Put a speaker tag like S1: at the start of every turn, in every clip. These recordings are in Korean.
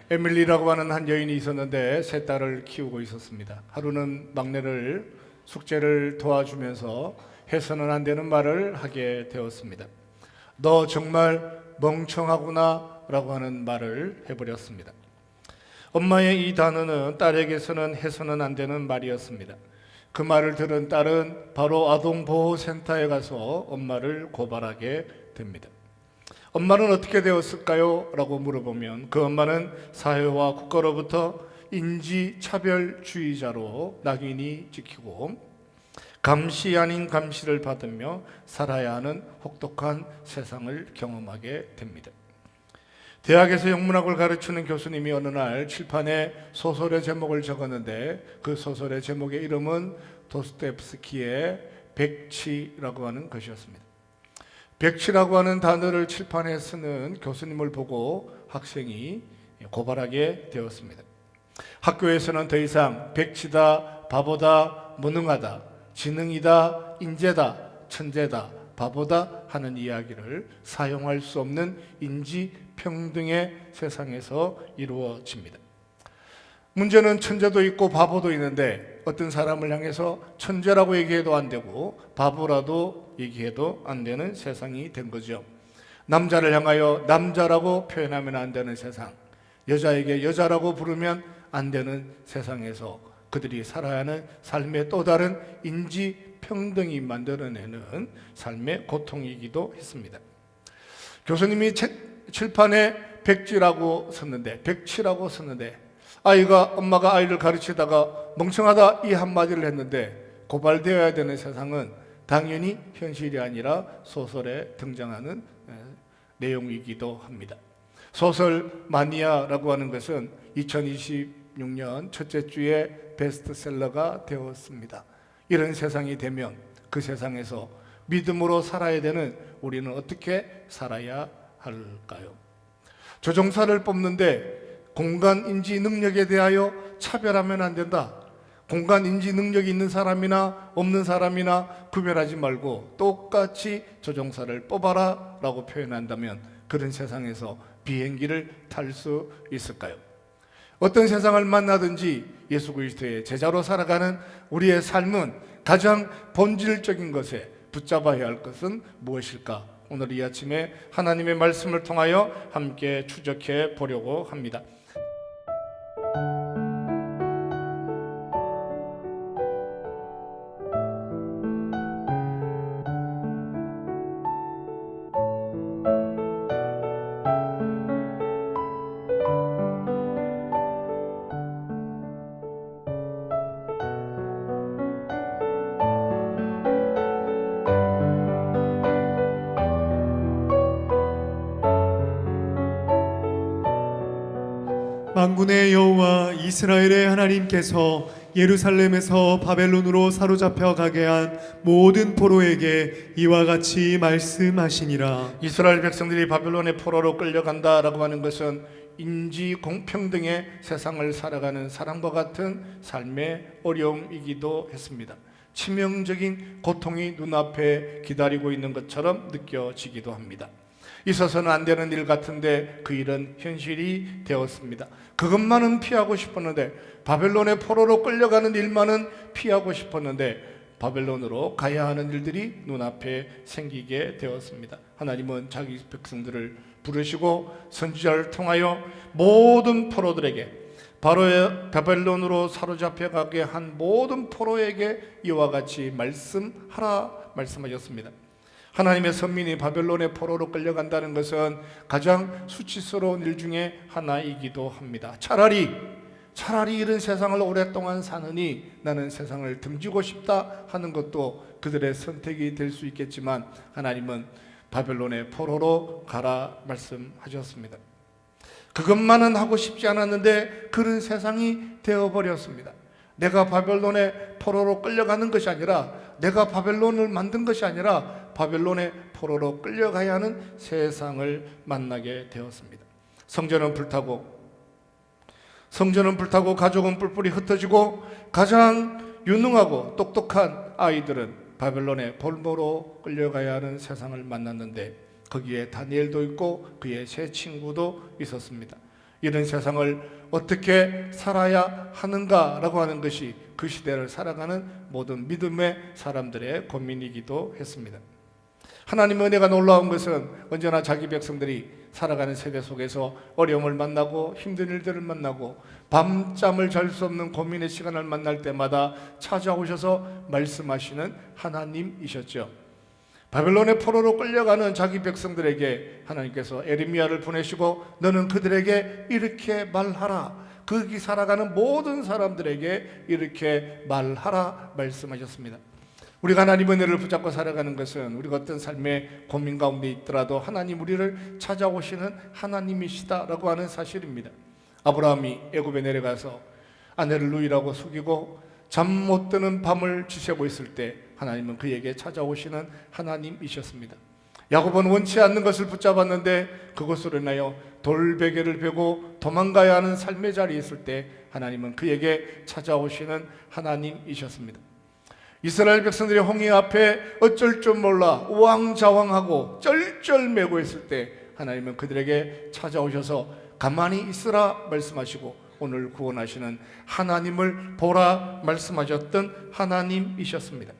S1: 에밀리라고 하는 한 여인이 있었는데 세 딸을 키우고 있었습니다. 하루는 막내를 숙제를 도와주면서 해서는 안 되는 말을 하게 되었습니다. 너 정말 멍청하구나 라고 하는 말을 해버렸습니다. 엄마의 이 단어는 딸에게서는 해서는 안 되는 말이었습니다. 그 말을 들은 딸은 바로 아동보호센터에 가서 엄마를 고발하게 됩니다. 엄마는 어떻게 되었을까요? 라고 물어보면 그 엄마는 사회와 국가로부터 인지차별주의자로 낙인이 찍히고 감시 아닌 감시를 받으며 살아야 하는 혹독한 세상을 경험하게 됩니다. 대학에서 영문학을 가르치는 교수님이 어느 날 칠판에 소설의 제목을 적었는데 그 소설의 제목의 이름은 도스토옙스키의 백치라고 하는 것이었습니다. 백치라고 하는 단어를 칠판에 쓰는 교수님을 보고 학생이 고발하게 되었습니다. 학교에서는 더 이상 백치다, 바보다, 무능하다, 지능이다, 인재다, 천재다, 바보다 하는 이야기를 사용할 수 없는 인지평등의 세상에서 이루어집니다. 문제는 천재도 있고 바보도 있는데 어떤 사람을 향해서 천재라고 얘기해도 안 되고 바보라도 얘기해도 안 되는 세상이 된 거죠. 남자를 향하여 남자라고 표현하면 안 되는 세상, 여자에게 여자라고 부르면 안 되는 세상에서 그들이 살아야 하는 삶의 또 다른 인지평등이 만들어내는 삶의 고통이기도 했습니다. 교수님이 칠판에 백지라고 썼는데, 백치라고 썼는데 엄마가 아이를 가르치다가 멍청하다 이 한마디를 했는데 고발되어야 되는 세상은 당연히 현실이 아니라 소설에 등장하는 내용이기도 합니다. 소설 마니아라고 하는 것은 2026년 첫째 주에 베스트셀러가 되었습니다. 이런 세상이 되면 그 세상에서 믿음으로 살아야 되는 우리는 어떻게 살아야 할까요? 조종사를 뽑는데 공간 인지 능력에 대하여 차별하면 안 된다. 공간 인지 능력이 있는 사람이나 없는 사람이나 구별하지 말고 똑같이 조종사를 뽑아라 라고 표현한다면 그런 세상에서 비행기를 탈 수 있을까요? 어떤 세상을 만나든지 예수 그리스도의 제자로 살아가는 우리의 삶은 가장 본질적인 것에 붙잡아야 할 것은 무엇일까? 오늘 이 아침에 하나님의 말씀을 통하여 함께 추적해 보려고 합니다.
S2: 만군의 여호와 이스라엘의 하나님께서 예루살렘에서 바벨론으로 사로잡혀 가게 한 모든 포로에게 이와 같이 말씀하시니라.
S1: 이스라엘 백성들이 바벨론의 포로로 끌려간다라고 하는 것은 인지 공평등의 세상을 살아가는 사람과 같은 삶의 어려움이기도 했습니다. 치명적인 고통이 눈앞에 기다리고 있는 것처럼 느껴지기도 합니다. 있어서는 안 되는 일 같은데 그 일은 현실이 되었습니다. 그것만은 피하고 싶었는데, 바벨론의 포로로 끌려가는 일만은 피하고 싶었는데 바벨론으로 가야 하는 일들이 눈앞에 생기게 되었습니다. 하나님은 자기 백성들을 부르시고 선지자를 통하여 모든 포로들에게, 바로 바벨론으로 사로잡혀 가게 한 모든 포로에게 이와 같이 말씀하라 말씀하셨습니다. 하나님의 선민이 바벨론의 포로로 끌려간다는 것은 가장 수치스러운 일 중에 하나이기도 합니다. 차라리 이런 세상을 오랫동안 사느니 나는 세상을 등지고 싶다 하는 것도 그들의 선택이 될 수 있겠지만 하나님은 바벨론의 포로로 가라 말씀하셨습니다. 그것만은 하고 싶지 않았는데 그런 세상이 되어버렸습니다. 내가 바벨론의 포로로 끌려가는 것이 아니라, 내가 바벨론을 만든 것이 아니라 바벨론의 포로로 끌려가야 하는 세상을 만나게 되었습니다. 성전은 불타고 가족은 뿔뿔이 흩어지고 가장 유능하고 똑똑한 아이들은 바벨론의 볼모로 끌려가야 하는 세상을 만났는데 거기에 다니엘도 있고 그의 세 친구도 있었습니다. 이런 세상을 어떻게 살아야 하는가라고 하는 것이 그 시대를 살아가는 모든 믿음의 사람들의 고민이기도 했습니다. 하나님의 은혜가 놀라운 것은 언제나 자기 백성들이 살아가는 세대 속에서 어려움을 만나고 힘든 일들을 만나고 밤잠을 잘 수 없는 고민의 시간을 만날 때마다 찾아오셔서 말씀하시는 하나님이셨죠. 바벨론의 포로로 끌려가는 자기 백성들에게 하나님께서 에레미야를 보내시고 너는 그들에게 이렇게 말하라, 거기 살아가는 모든 사람들에게 이렇게 말하라 말씀하셨습니다. 우리가 하나님의 은혜를 붙잡고 살아가는 것은 우리가 어떤 삶의 고민 가운데 있더라도 하나님 우리를 찾아오시는 하나님이시다라고 하는 사실입니다. 아브라함이 애굽에 내려가서 아내를 누이라고 속이고 잠 못 드는 밤을 지새고 있을 때 하나님은 그에게 찾아오시는 하나님이셨습니다. 야곱은 원치 않는 것을 붙잡았는데 그것으로 인하여 돌베개를 베고 도망가야 하는 삶의 자리에 있을 때 하나님은 그에게 찾아오시는 하나님이셨습니다. 이스라엘 백성들이 홍해 앞에 어쩔 줄 몰라 우왕좌왕하고 쩔쩔매고 있을 때 하나님은 그들에게 찾아오셔서 가만히 있으라 말씀하시고 오늘 구원하시는 하나님을 보라 말씀하셨던 하나님이셨습니다.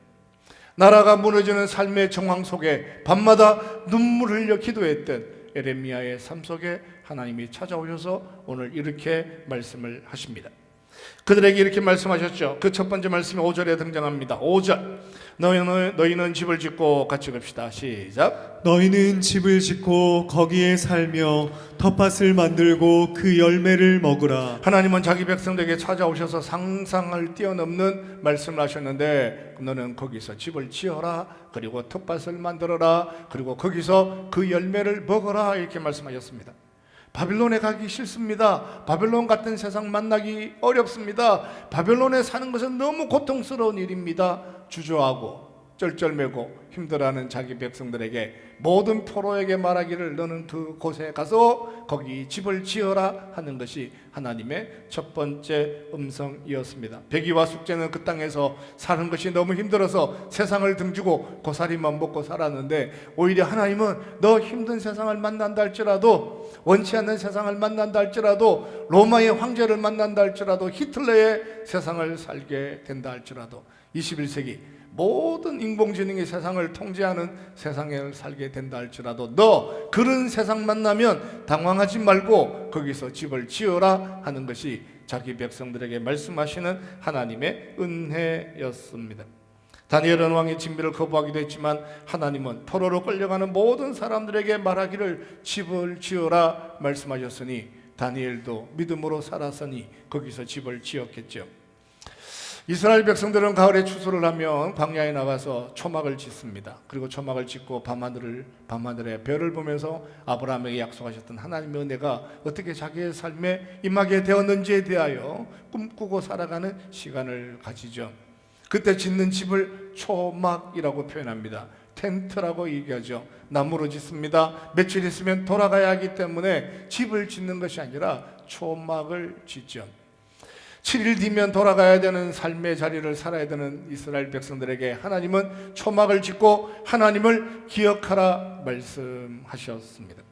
S1: 나라가 무너지는 삶의 정황 속에 밤마다 눈물 흘려 기도했던 에레미야의 삶 속에 하나님이 찾아오셔서 오늘 이렇게 말씀을 하십니다. 그들에게 이렇게 말씀하셨죠. 그 첫 번째 말씀이 5절에 등장합니다. 5절 너희는 집을 짓고 같이 갑시다. 시작.
S2: 너희는 집을 짓고 거기에 살며 텃밭을 만들고 그 열매를 먹으라.
S1: 하나님은 자기 백성들에게 찾아오셔서 상상을 뛰어넘는 말씀을 하셨는데 너는 거기서 집을 지어라, 그리고 텃밭을 만들어라, 그리고 거기서 그 열매를 먹어라 이렇게 말씀하셨습니다. 바빌론에 가기 싫습니다. 바빌론 같은 세상 만나기 어렵습니다. 바빌론에 사는 것은 너무 고통스러운 일입니다. 주저하고 쩔쩔매고 힘들어하는 자기 백성들에게 모든 포로에게 말하기를 너는 그곳에 가서 거기 집을 지어라 하는 것이 하나님의 첫 번째 음성이었습니다. 배기와 숙제는 그 땅에서 사는 것이 너무 힘들어서 세상을 등지고 고사리만 먹고 살았는데 오히려 하나님은 너 힘든 세상을 만난다 할지라도, 원치 않는 세상을 만난다 할지라도, 로마의 황제를 만난다 할지라도, 히틀러의 세상을 살게 된다 할지라도 21세기 모든 인공지능이 세상을 통제하는 세상에 살게 된다 할지라도 너 그런 세상 만나면 당황하지 말고 거기서 집을 지어라 하는 것이 자기 백성들에게 말씀하시는 하나님의 은혜였습니다. 다니엘은 왕의 진비를 거부하기도 했지만 하나님은 포로로 끌려가는 모든 사람들에게 말하기를 집을 지어라 말씀하셨으니 다니엘도 믿음으로 살았으니 거기서 집을 지었겠죠. 이스라엘 백성들은 가을에 추수를 하면 광야에 나가서 초막을 짓습니다. 그리고 초막을 짓고 밤하늘에 별을 보면서 아브라함에게 약속하셨던 하나님의 은혜가 어떻게 자기의 삶에 임하게 되었는지에 대하여 꿈꾸고 살아가는 시간을 가지죠. 그때 짓는 집을 초막이라고 표현합니다. 텐트라고 얘기하죠. 나무로 짓습니다. 며칠 있으면 돌아가야 하기 때문에 집을 짓는 것이 아니라 초막을 짓죠. 7일 뒤면 돌아가야 되는 삶의 자리를 살아야 되는 이스라엘 백성들에게 하나님은 초막을 짓고 하나님을 기억하라 말씀하셨습니다.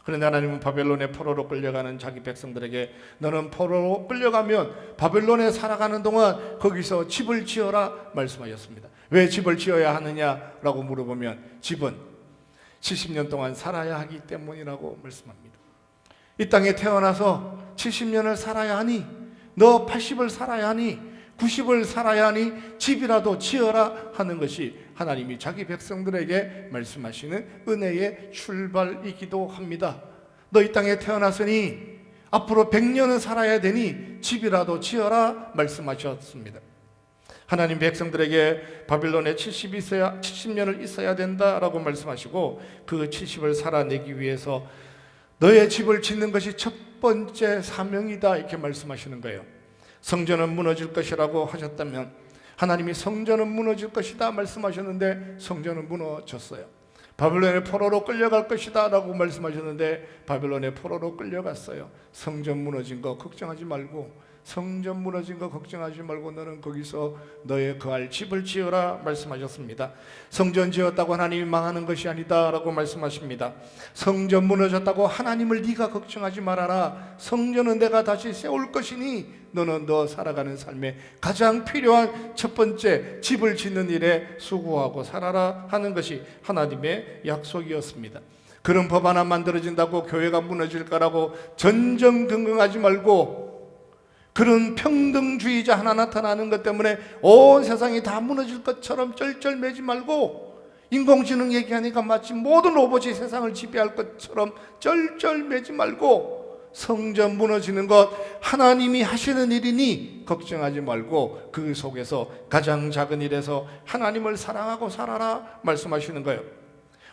S1: 그런데 하나님은 바벨론의 포로로 끌려가는 자기 백성들에게 너는 포로로 끌려가면 바벨론에 살아가는 동안 거기서 집을 지어라 말씀하셨습니다. 왜 집을 지어야 하느냐라고 물어보면 집은 70년 동안 살아야 하기 때문이라고 말씀합니다. 이 땅에 태어나서 70년을 살아야 하니, 너 80을 살아야 하니, 90을 살아야 하니 집이라도 지어라 하는 것이 하나님이 자기 백성들에게 말씀하시는 은혜의 출발이기도 합니다. 너 이 땅에 태어났으니 앞으로 100년은 살아야 되니 집이라도 지어라 말씀하셨습니다. 하나님 백성들에게 바빌론에 70년을 있어야 된다라고 말씀하시고 그 70을 살아내기 위해서 너의 집을 짓는 것이 첫 번째 사명이다 이렇게 말씀하시는 거예요. 성전은 무너질 것이라고 하셨다면 하나님이 성전은 무너질 것이다 말씀하셨는데 성전은 무너졌어요. 바벨론의 포로로 끌려갈 것이다 라고 말씀하셨는데 바벨론의 포로로 끌려갔어요. 성전 무너진 거 걱정하지 말고 성전 무너진 거 걱정하지 말고 너는 거기서 너의 거할 집을 지어라 말씀하셨습니다. 성전 지었다고 하나님이 망하는 것이 아니다 라고 말씀하십니다. 성전 무너졌다고 하나님을 네가 걱정하지 말아라. 성전은 내가 다시 세울 것이니 너는 너 살아가는 삶에 가장 필요한 첫 번째 집을 짓는 일에 수고하고 살아라 하는 것이 하나님의 약속이었습니다. 그런 법 하나 만들어진다고 교회가 무너질 거라고 전전긍긍하지 말고, 그런 평등주의자 하나 나타나는 것 때문에 온 세상이 다 무너질 것처럼 쩔쩔매지 말고, 인공지능 얘기하니까 마치 모든 로봇이 세상을 지배할 것처럼 쩔쩔매지 말고, 성전 무너지는 것 하나님이 하시는 일이니 걱정하지 말고 그 속에서 가장 작은 일에서 하나님을 사랑하고 살아라 말씀하시는 거예요.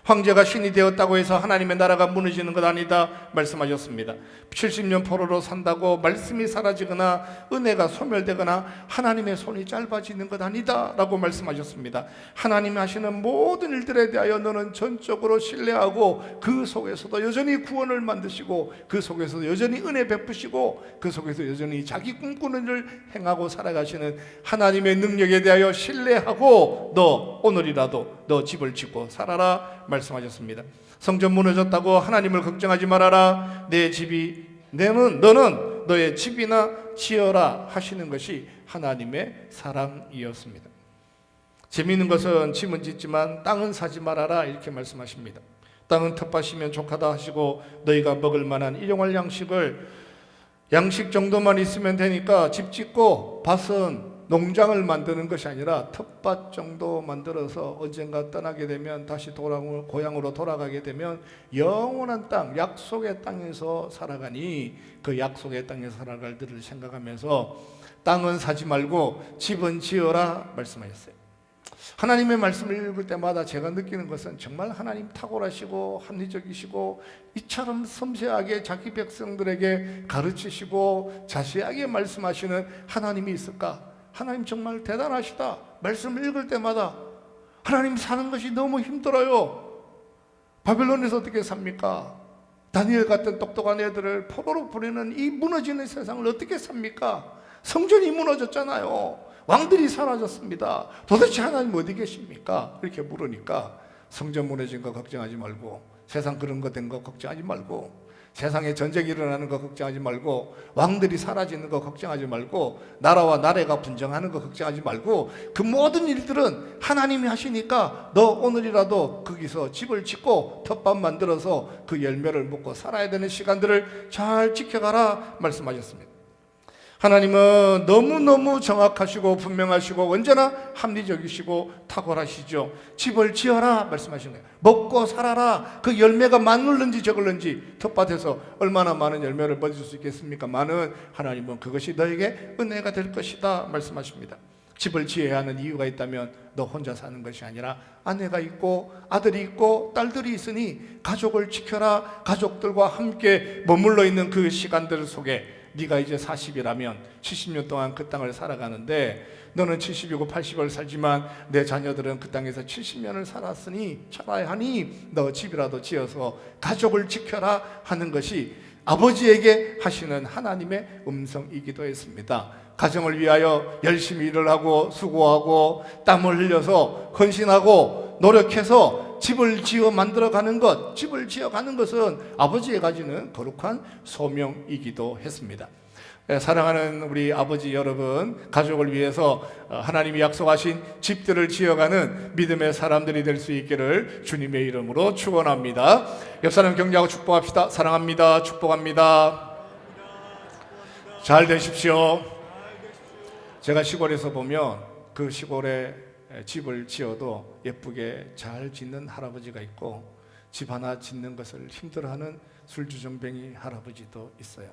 S1: 황제가 신이 되었다고 해서 하나님의 나라가 무너지는 것 아니다 말씀하셨습니다. 70년 포로로 산다고 말씀이 사라지거나 은혜가 소멸되거나 하나님의 손이 짧아지는 것 아니다 라고 말씀하셨습니다. 하나님이 하시는 모든 일들에 대하여 너는 전적으로 신뢰하고 그 속에서도 여전히 구원을 만드시고 그 속에서도 여전히 은혜 베푸시고 그 속에서 여전히 자기 꿈꾸는 일을 행하고 살아가시는 하나님의 능력에 대하여 신뢰하고 너 오늘이라도 너 집을 짓고 살아라 말씀하셨습니다. 성전 무너졌다고 하나님을 걱정하지 말아라. 내 집이 너는 너의 집이나 지어라 하시는 것이 하나님의 사랑이었습니다. 재미있는 것은 집은 짓지만 땅은 사지 말아라 이렇게 말씀하십니다. 땅은 텃밭이면 족하다 하시고 너희가 먹을 만한 일용할 양식 정도만 있으면 되니까 집 짓고 밭은 농장을 만드는 것이 아니라 텃밭 정도 만들어서 언젠가 떠나게 되면 다시 고향으로 돌아가게 되면 영원한 땅, 약속의 땅에서 살아가니 그 약속의 땅에서 살아갈 때를 생각하면서 땅은 사지 말고 집은 지어라 말씀하셨어요. 하나님의 말씀을 읽을 때마다 제가 느끼는 것은 정말 하나님 탁월하시고 합리적이시고 이처럼 섬세하게 자기 백성들에게 가르치시고 자세하게 말씀하시는 하나님이 있을까? 하나님 정말 대단하시다. 말씀을 읽을 때마다 하나님 사는 것이 너무 힘들어요. 바벨론에서 어떻게 삽니까? 다니엘 같은 똑똑한 애들을 포로로 보내는 이 무너지는 세상을 어떻게 삽니까? 성전이 무너졌잖아요. 왕들이 사라졌습니다. 도대체 하나님 어디 계십니까? 이렇게 물으니까 성전 무너진 거 걱정하지 말고, 세상 그런 거 된 거 걱정하지 말고, 세상에 전쟁이 일어나는 거 걱정하지 말고, 왕들이 사라지는 거 걱정하지 말고, 나라와 나라가 분쟁하는 거 걱정하지 말고, 그 모든 일들은 하나님이 하시니까 너 오늘이라도 거기서 집을 짓고 텃밭 만들어서 그 열매를 먹고 살아야 되는 시간들을 잘 지켜가라 말씀하셨습니다. 하나님은 너무너무 정확하시고 분명하시고 언제나 합리적이시고 탁월하시죠. 집을 지어라 말씀하신 거예요. 먹고 살아라. 그 열매가 많을는지 적을는지 텃밭에서 얼마나 많은 열매를 맺을 수 있겠습니까? 많은 하나님은 그것이 너에게 은혜가 될 것이다 말씀하십니다. 집을 지어야 하는 이유가 있다면 너 혼자 사는 것이 아니라 아내가 있고 아들이 있고 딸들이 있으니 가족을 지켜라. 가족들과 함께 머물러 있는 그 시간들 속에 네가 이제 40이라면 70년 동안 그 땅을 살아가는데 너는 70이고 80을 살지만 내 자녀들은 그 땅에서 70년을 살아야 하니 너 집이라도 지어서 가족을 지켜라 하는 것이 아버지에게 하시는 하나님의 음성이기도 했습니다. 가정을 위하여 열심히 일을 하고 수고하고 땀을 흘려서 헌신하고 노력해서 집을 지어 만들어가는 것, 집을 지어가는 것은 아버지의 가지는 거룩한 소명이기도 했습니다. 사랑하는 우리 아버지 여러분, 가족을 위해서 하나님이 약속하신 집들을 지어가는 믿음의 사람들이 될 수 있기를 주님의 이름으로 축원합니다. 옆 사람 격려하고 축복합시다. 사랑합니다. 축복합니다. 잘 되십시오. 제가 시골에서 보면 그 시골에 집을 지어도 예쁘게 잘 짓는 할아버지가 있고 집 하나 짓는 것을 힘들어하는 술주정뱅이 할아버지도 있어요.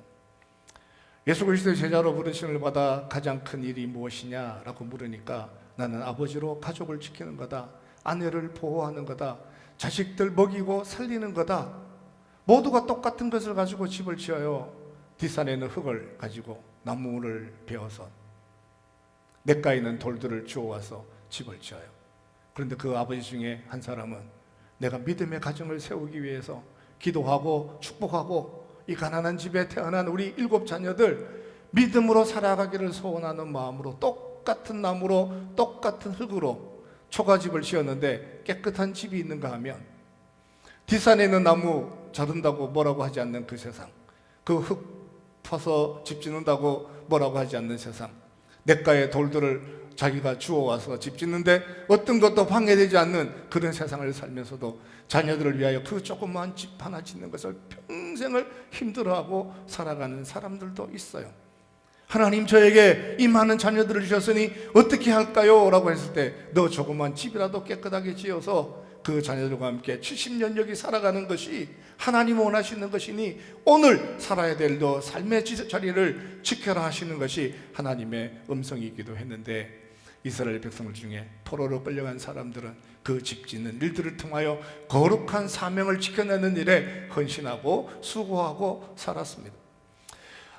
S1: 예수 그리스도의 제자로 부르심을 받아 가장 큰 일이 무엇이냐라고 물으니까 나는 아버지로 가족을 지키는 거다. 아내를 보호하는 거다. 자식들 먹이고 살리는 거다. 모두가 똑같은 것을 가지고 집을 지어요. 뒷산에는 흙을 가지고 나무를 베어서 냇가에 있는 돌들을 주워와서 집을 지어요. 그런데 그 아버지 중에 한 사람은 내가 믿음의 가정을 세우기 위해서 기도하고 축복하고 이 가난한 집에 태어난 우리 7 자녀들 믿음으로 살아가기를 소원하는 마음으로 똑같은 나무로 똑같은 흙으로 초가집을 지었는데 깨끗한 집이 있는가 하면 뒷산에 있는 나무 자른다고 뭐라고 하지 않는 그 세상, 그 흙 퍼서 집 짓는다고 뭐라고 하지 않는 세상, 냇가의 돌들을 자기가 주워와서 집 짓는데 어떤 것도 방해되지 않는 그런 세상을 살면서도 자녀들을 위하여 그 조그마한 집 하나 짓는 것을 평생을 힘들어하고 살아가는 사람들도 있어요. 하나님, 저에게 이 많은 자녀들을 주셨으니 어떻게 할까요? 라고 했을 때 너 조그만 집이라도 깨끗하게 지어서 그 자녀들과 함께 70년 여기 살아가는 것이 하나님 원하시는 것이니 오늘 살아야 될 너 삶의 자리를 지켜라 하시는 것이 하나님의 음성이기도 했는데, 이스라엘 백성들 중에 포로로 끌려간 사람들은 그 집 짓는 일들을 통하여 거룩한 사명을 지켜내는 일에 헌신하고 수고하고 살았습니다.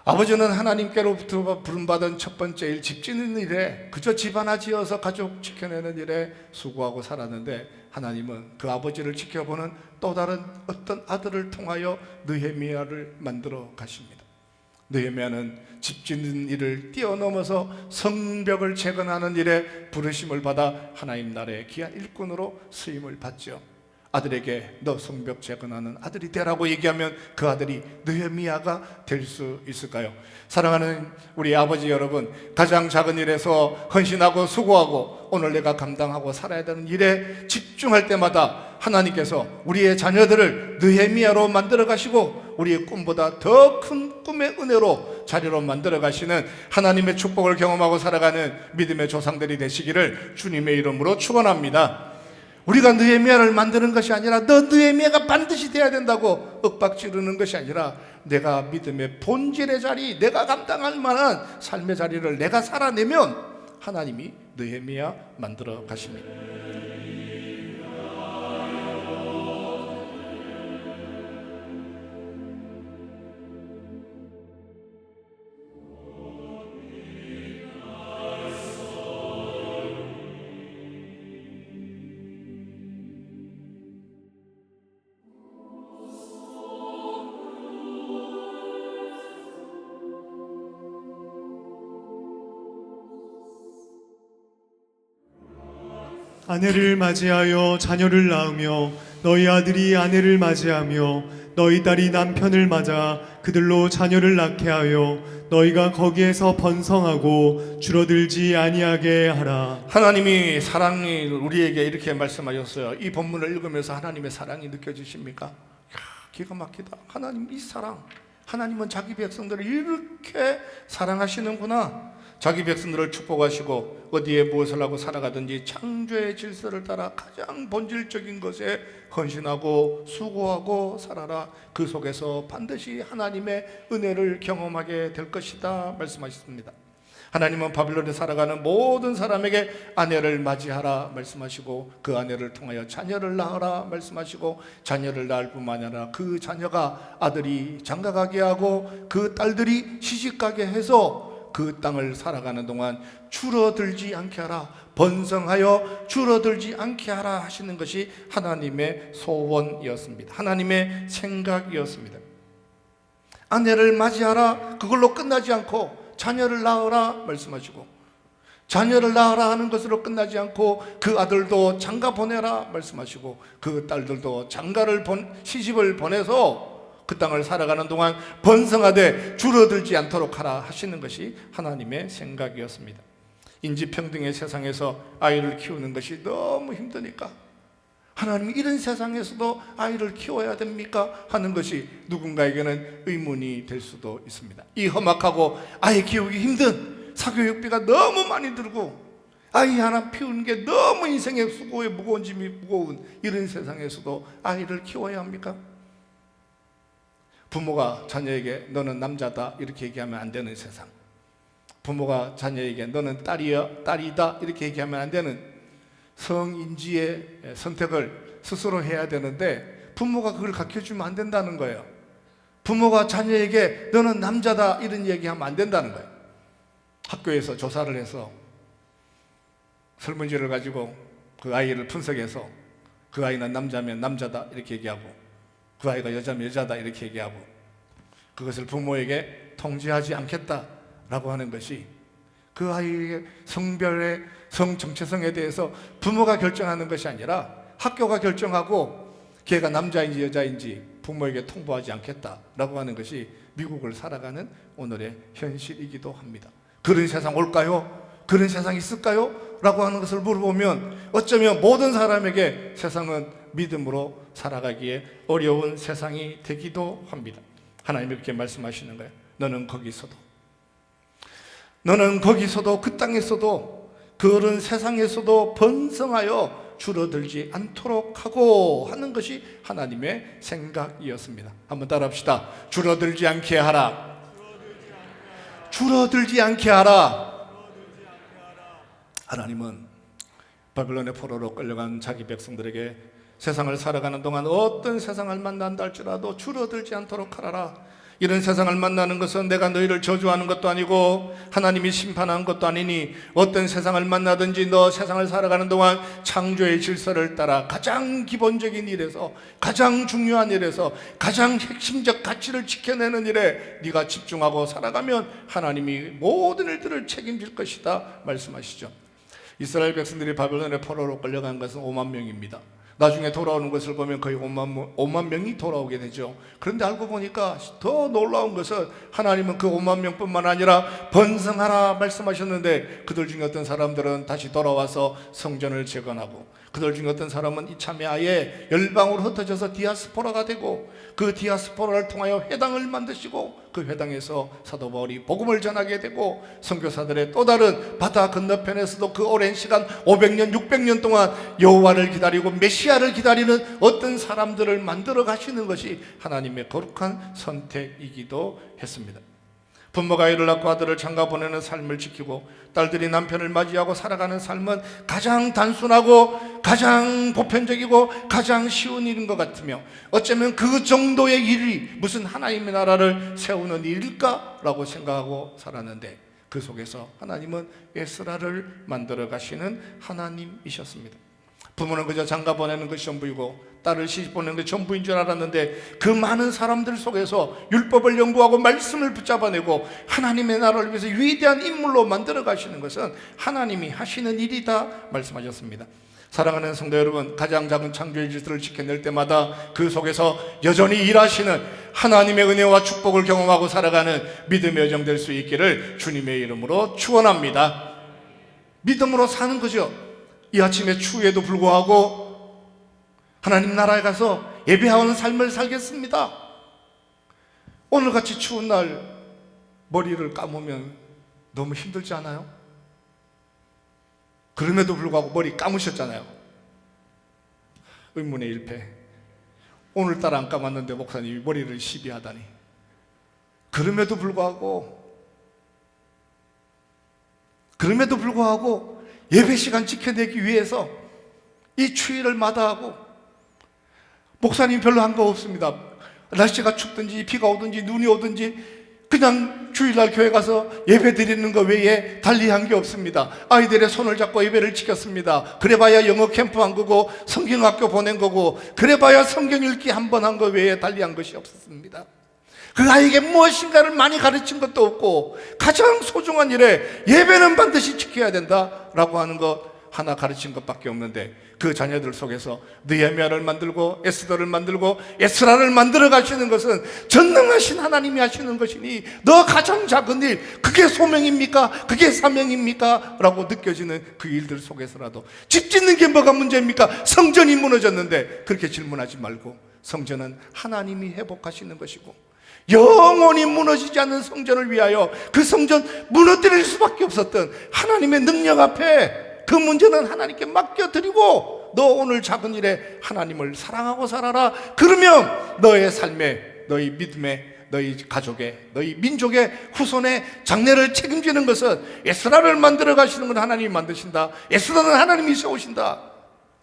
S1: 아버지는 하나님께로부터 부름받은 첫 번째 일, 집 짓는 일에, 그저 집 하나 지어서 가족 지켜내는 일에 수고하고 살았는데, 하나님은 그 아버지를 지켜보는 또 다른 어떤 아들을 통하여 느헤미야를 만들어 가십니다. 느헤미야는 집 짓는 일을 뛰어넘어서 성벽을 재건하는 일에 부르심을 받아 하나님 나라의 귀한 일꾼으로 쓰임을 받죠. 아들에게 너 성벽 재건하는 아들이 되라고 얘기하면 그 아들이 느헤미야가 될 수 있을까요? 사랑하는 우리 아버지 여러분, 가장 작은 일에서 헌신하고 수고하고 오늘 내가 감당하고 살아야 되는 일에 집중할 때마다 하나님께서 우리의 자녀들을 느헤미야로 만들어 가시고 우리의 꿈보다 더 큰 꿈의 은혜로 자리로 만들어 가시는 하나님의 축복을 경험하고 살아가는 믿음의 조상들이 되시기를 주님의 이름으로 축원합니다. 우리가 느헤미야를 만드는 것이 아니라 너 느헤미야가 반드시 돼야 된다고 윽박지르는 것이 아니라 내가 믿음의 본질의 자리, 내가 감당할 만한 삶의 자리를 내가 살아내면 하나님이 느헤미야 만들어 가십니다.
S2: 아내를 맞이하여 자녀를 낳으며 너희 아들이 아내를 맞이하며 너희 딸이 남편을 맞아 그들로 자녀를 낳게 하여 너희가 거기에서 번성하고 줄어들지 아니하게 하라.
S1: 하나님이 사랑이 우리에게 이렇게 말씀하셨어요. 이 본문을 읽으면서 하나님의 사랑이 느껴지십니까? 이야, 기가 막히다. 하나님 이 사랑, 하나님은 자기 백성들을 이렇게 사랑하시는구나. 자기 백성들을 축복하시고 어디에 무엇을 하고 살아가든지 창조의 질서를 따라 가장 본질적인 것에 헌신하고 수고하고 살아라. 그 속에서 반드시 하나님의 은혜를 경험하게 될 것이다 말씀하셨습니다. 하나님은 바빌론에 살아가는 모든 사람에게 아내를 맞이하라 말씀하시고 그 아내를 통하여 자녀를 낳으라 말씀하시고 자녀를 낳을 뿐만 아니라 그 자녀가 아들이 장가가게 하고 그 딸들이 시집가게 해서 그 땅을 살아가는 동안 줄어들지 않게 하라, 번성하여 줄어들지 않게 하라 하시는 것이 하나님의 소원이었습니다. 하나님의 생각이었습니다. 아내를 맞이하라, 그걸로 끝나지 않고 자녀를 낳으라 말씀하시고 자녀를 낳으라 하는 것으로 끝나지 않고 그 아들도 장가 보내라 말씀하시고 그 딸들도 시집을 보내서 그 땅을 살아가는 동안 번성하되 줄어들지 않도록 하라 하시는 것이 하나님의 생각이었습니다. 인지평등의 세상에서 아이를 키우는 것이 너무 힘드니까 하나님이 이런 세상에서도 아이를 키워야 됩니까? 하는 것이 누군가에게는 의문이 될 수도 있습니다. 이 험악하고 아이 키우기 힘든 사교육비가 너무 많이 들고 아이 하나 키우는 게 너무 인생의 수고에 무거운 짐이 무거운 이런 세상에서도 아이를 키워야 합니까? 부모가 자녀에게 너는 남자다 이렇게 얘기하면 안 되는 세상, 부모가 자녀에게 너는 딸이다 이렇게 얘기하면 안 되는 성인지의 선택을 스스로 해야 되는데 부모가 그걸 가르쳐주면 안 된다는 거예요. 부모가 자녀에게 너는 남자다 이런 얘기하면 안 된다는 거예요. 학교에서 조사를 해서 설문지를 가지고 그 아이를 분석해서 그 아이는 남자면 남자다 이렇게 얘기하고 그 아이가 여자면 여자다 이렇게 얘기하고 그것을 부모에게 통지하지 않겠다 라고 하는 것이 그 아이의 성별의 성 정체성에 대해서 부모가 결정하는 것이 아니라 학교가 결정하고 걔가 남자인지 여자인지 부모에게 통보하지 않겠다라고 하는 것이 미국을 살아가는 오늘의 현실이기도 합니다. 그런 세상 올까요? 그런 세상이 있을까요? 라고 하는 것을 물어보면 어쩌면 모든 사람에게 세상은 믿음으로 살아가기에 어려운 세상이 되기도 합니다. 하나님 이렇게 말씀하시는 거예요. 너는 거기서도 그 땅에서도 그런 세상에서도 번성하여 줄어들지 않도록 하고 하는 것이 하나님의 생각이었습니다. 한번 따라합시다. 줄어들지 않게 하라. 줄어들지 않게 하라. 하나님은 바벨론의 포로로 끌려간 자기 백성들에게 세상을 살아가는 동안 어떤 세상을 만난다 할지라도 줄어들지 않도록 하라라. 이런 세상을 만나는 것은 내가 너희를 저주하는 것도 아니고 하나님이 심판하는 것도 아니니 어떤 세상을 만나든지 너 세상을 살아가는 동안 창조의 질서를 따라 가장 기본적인 일에서 가장 중요한 일에서 가장 핵심적 가치를 지켜내는 일에 네가 집중하고 살아가면 하나님이 모든 일들을 책임질 것이다 말씀하시죠. 이스라엘 백성들이 바벨론의 포로로 끌려간 것은 5만 명입니다. 나중에 돌아오는 것을 보면 거의 5만 명이 돌아오게 되죠. 그런데 알고 보니까 더 놀라운 것은 하나님은 그 5만 명뿐만 아니라 번성하라 말씀하셨는데 그들 중에 어떤 사람들은 다시 돌아와서 성전을 재건하고 그들 중에 어떤 사람은 이참에 아예 열방으로 흩어져서 디아스포라가 되고 그 디아스포라를 통하여 회당을 만드시고 그 회당에서 사도 바울이 복음을 전하게 되고 선교사들의 또 다른 바다 건너편에서도 그 오랜 시간 500년 600년 동안 여호와를 기다리고 메시아를 기다리는 어떤 사람들을 만들어 가시는 것이 하나님의 거룩한 선택이기도 했습니다. 부모가 아이를 낳고 아들을 장가 보내는 삶을 지키고 딸들이 남편을 맞이하고 살아가는 삶은 가장 단순하고 가장 보편적이고 가장 쉬운 일인 것 같으며 어쩌면 그 정도의 일이 무슨 하나님의 나라를 세우는 일일까라고 생각하고 살았는데 그 속에서 하나님은 에스라를 만들어 가시는 하나님이셨습니다. 부모는 그저 장가 보내는 것이 전부이고 딸을 시집 보내는 것이 전부인 줄 알았는데 그 많은 사람들 속에서 율법을 연구하고 말씀을 붙잡아내고 하나님의 나라를 위해서 위대한 인물로 만들어 가시는 것은 하나님이 하시는 일이다 말씀하셨습니다. 사랑하는 성도 여러분, 가장 작은 창조의 질서를 지켜낼 때마다 그 속에서 여전히 일하시는 하나님의 은혜와 축복을 경험하고 살아가는 믿음의 여정 될 수 있기를 주님의 이름으로 축원합니다. 믿음으로 사는 거죠. 이 아침에 추위에도 불구하고 하나님 나라에 가서 예배하는 삶을 살겠습니다. 오늘같이 추운 날 머리를 감으면 너무 힘들지 않아요? 그럼에도 불구하고 머리 감으셨잖아요. 의문의 일패. 오늘따라 안 감았는데 목사님이 머리를 시비하다니. 그럼에도 불구하고 예배 시간 지켜내기 위해서 이 추위를 마다하고 목사님 별로 한 거 없습니다. 날씨가 춥든지 비가 오든지 눈이 오든지 그냥 주일날 교회 가서 예배 드리는 거 외에 달리 한 게 없습니다. 아이들의 손을 잡고 예배를 지켰습니다. 그래봐야 영어 캠프 한 거고 성경학교 보낸 거고 그래봐야 성경 읽기 한 번 한 거 외에 달리 한 것이 없었습니다. 그 아이에게 무엇인가를 많이 가르친 것도 없고 가장 소중한 일에 예배는 반드시 지켜야 된다라고 하는 것 하나 가르친 것밖에 없는데 그 자녀들 속에서 느헤미야를 만들고 에스더를 만들고 에스라를 만들어 가시는 것은 전능하신 하나님이 하시는 것이니 너 가장 작은 일 그게 소명입니까? 그게 사명입니까? 라고 느껴지는 그 일들 속에서라도 집 짓는 게 뭐가 문제입니까? 성전이 무너졌는데 그렇게 질문하지 말고 성전은 하나님이 회복하시는 것이고 영원히 무너지지 않는 성전을 위하여 그 성전 무너뜨릴 수밖에 없었던 하나님의 능력 앞에 그 문제는 하나님께 맡겨드리고 너 오늘 작은 일에 하나님을 사랑하고 살아라. 그러면 너의 삶에 너희 믿음에 너희 가족의 너희 민족의 후손의 장래를 책임지는 것은 에스라를 만들어 가시는 건 하나님이 만드신다. 에스더는 하나님이 세우신다.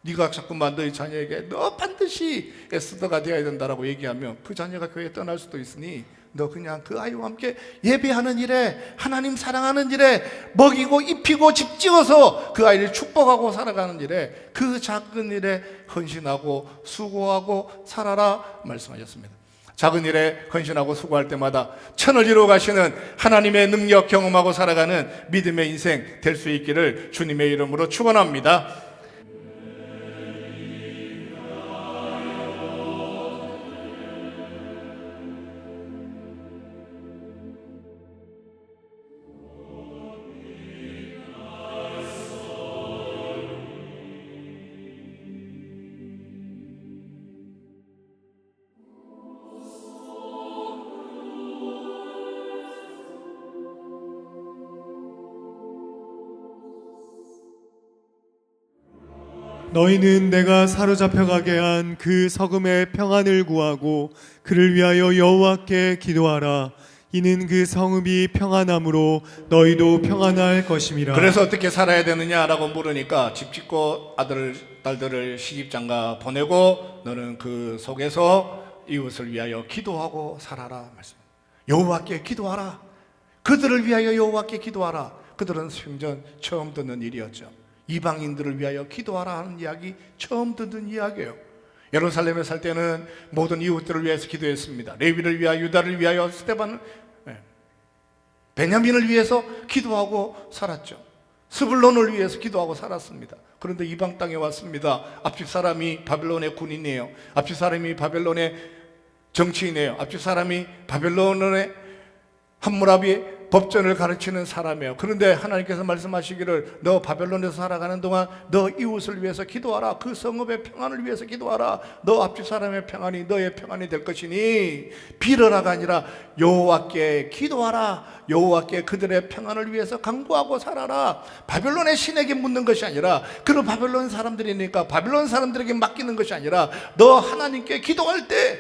S1: 네가 자꾸만 너희 자녀에게 너 반드시 에스더가 되어야 된다라고 얘기하면 그 자녀가 교회에 떠날 수도 있으니 너 그냥 그 아이와 함께 예배하는 일에 하나님 사랑하는 일에 먹이고 입히고 집 지어서 그 아이를 축복하고 살아가는 일에 그 작은 일에 헌신하고 수고하고 살아라 말씀하셨습니다. 작은 일에 헌신하고 수고할 때마다 천을 이루어 가시는 하나님의 능력 경험하고 살아가는 믿음의 인생 될 수 있기를 주님의 이름으로 축원합니다.
S2: 너희는 내가 사로잡혀가게 한 그 서금의 평안을 구하고 그를 위하여 여호와께 기도하라. 이는 그 성읍이 평안함으로 너희도 평안할 것임이라.
S1: 그래서 어떻게 살아야 되느냐라고 물으니까 집 짓고 아들 딸들을 시집장가 보내고 너는 그 속에서 이웃을 위하여 기도하고 살아라 말씀. 여호와께 기도하라. 그들을 위하여 여호와께 기도하라. 그들은 생전 처음 듣는 일이었죠. 이방인들을 위하여 기도하라 하는 이야기 처음 듣는 이야기예요. 예루살렘에 살 때는 모든 이웃들을 위해서 기도했습니다. 레위를 위하여, 유다를 위하여, 스데반을, 베냐민을 위해서 기도하고 살았죠. 스불론을 위해서 기도하고 살았습니다. 그런데 이방 땅에 왔습니다. 앞집 사람이 바벨론의 군인이에요. 앞집 사람이 바벨론의 정치인이에요. 앞집 사람이 바벨론의 함무라비 법전을 가르치는 사람이에요. 그런데 하나님께서 말씀하시기를 너 바벨론에서 살아가는 동안 너 이웃을 위해서 기도하라. 그 성읍의 평안을 위해서 기도하라. 너 앞집 사람의 평안이 너의 평안이 될 것이니 빌어라가 아니라 여호와께 기도하라. 여호와께 그들의 평안을 위해서 간구하고 살아라. 바벨론의 신에게 묻는 것이 아니라 그 바벨론 사람들이니까 바벨론 사람들에게 맡기는 것이 아니라 너 하나님께 기도할 때,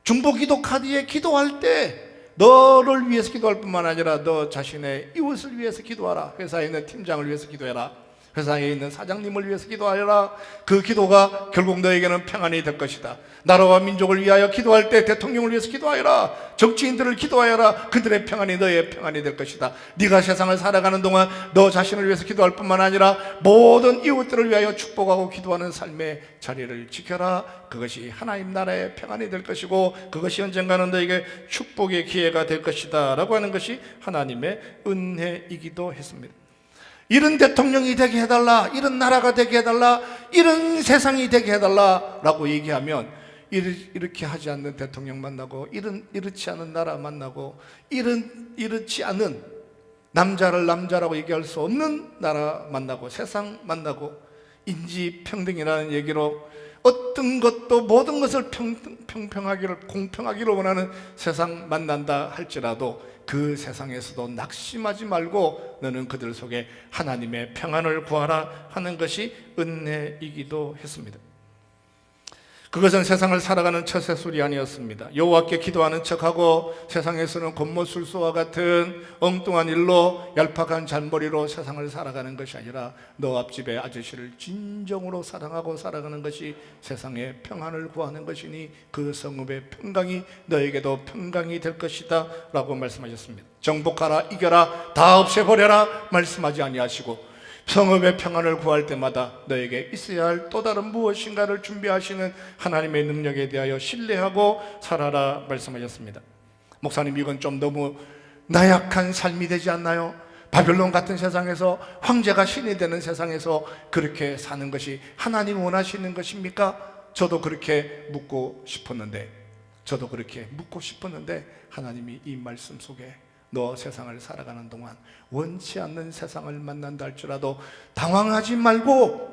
S1: 중보기도 카드에 기도할 때 너를 위해서 기도할 뿐만 아니라 너 자신의 이웃을 위해서 기도하라. 회사에 있는 팀장을 위해서 기도해라. 회사에 있는 사장님을 위해서 기도하라. 그 기도가 결국 너에게는 평안이 될 것이다. 나라와 민족을 위하여 기도할 때 대통령을 위해서 기도하여라. 정치인들을 기도하여라. 그들의 평안이 너의 평안이 될 것이다. 네가 세상을 살아가는 동안 너 자신을 위해서 기도할 뿐만 아니라 모든 이웃들을 위하여 축복하고 기도하는 삶의 자리를 지켜라. 그것이 하나님 나라의 평안이 될 것이고 그것이 언젠가는 너에게 축복의 기회가 될 것이다 라고 하는 것이 하나님의 은혜이기도 했습니다. 이런 대통령이 되게 해달라, 이런 나라가 되게 해달라, 이런 세상이 되게 해달라 라고 얘기하면 이렇게 하지 않는 대통령 만나고 이렇지 않은 나라 만나고 이렇지 않은 남자를 남자라고 얘기할 수 없는 나라 만나고 세상 만나고 인지평등이라는 얘기로 어떤 것도 모든 것을 평평하기를 공평하기를 원하는 세상 만난다 할지라도 그 세상에서도 낙심하지 말고 너는 그들 속에 하나님의 평안을 구하라 하는 것이 은혜이기도 했습니다. 그것은 세상을 살아가는 처세술이 아니었습니다. 여호와께 기도하는 척하고 세상에서는 겉모술수와 같은 엉뚱한 일로 얄팍한 잔머리로 세상을 살아가는 것이 아니라 너 앞집의 아저씨를 진정으로 사랑하고 살아가는 것이 세상의 평안을 구하는 것이니 그 성읍의 평강이 너에게도 평강이 될 것이다 라고 말씀하셨습니다. 정복하라, 이겨라, 다 없애버려라 말씀하지 아니하시고 성읍의 평안을 구할 때마다 너에게 있어야 할 또 다른 무엇인가를 준비하시는 하나님의 능력에 대하여 신뢰하고 살아라 말씀하셨습니다. 목사님, 이건 좀 너무 나약한 삶이 되지 않나요? 바벨론 같은 세상에서 황제가 신이 되는 세상에서 그렇게 사는 것이 하나님 원하시는 것입니까? 저도 그렇게 묻고 싶었는데 하나님이 이 말씀 속에 너 세상을 살아가는 동안 원치 않는 세상을 만난다 할지라도 당황하지 말고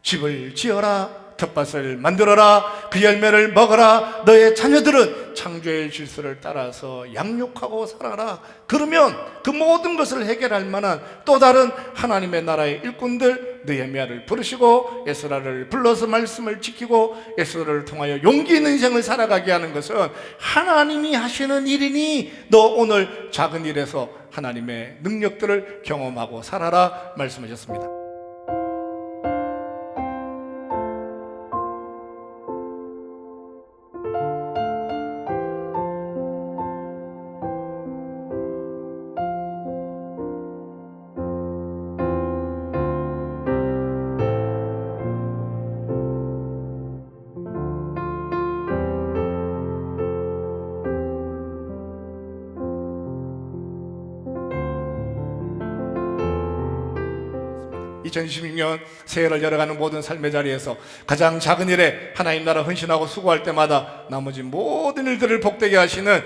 S1: 집을 지어라, 텃밭을 만들어라, 그 열매를 먹어라. 너의 자녀들은 창조의 질서를 따라서 양육하고 살아라. 그러면 그 모든 것을 해결할 만한 또 다른 하나님의 나라의 일꾼들 느헤미야를 부르시고 에스라를 불러서 말씀을 지키고 에스라를 통하여 용기 있는 인생을 살아가게 하는 것은 하나님이 하시는 일이니 너 오늘 작은 일에서 하나님의 능력들을 경험하고 살아라 말씀하셨습니다. 2016년 새해를 열어가는 모든 삶의 자리에서 가장 작은 일에 하나님 나라 헌신하고 수고할 때마다 나머지 모든 일들을 복되게 하시는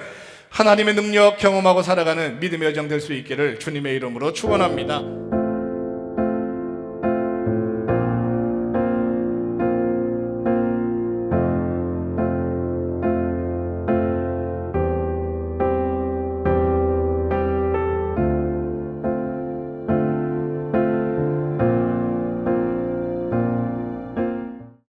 S1: 하나님의 능력 경험하고 살아가는 믿음의 여정 될 수 있기를 주님의 이름으로 축원합니다.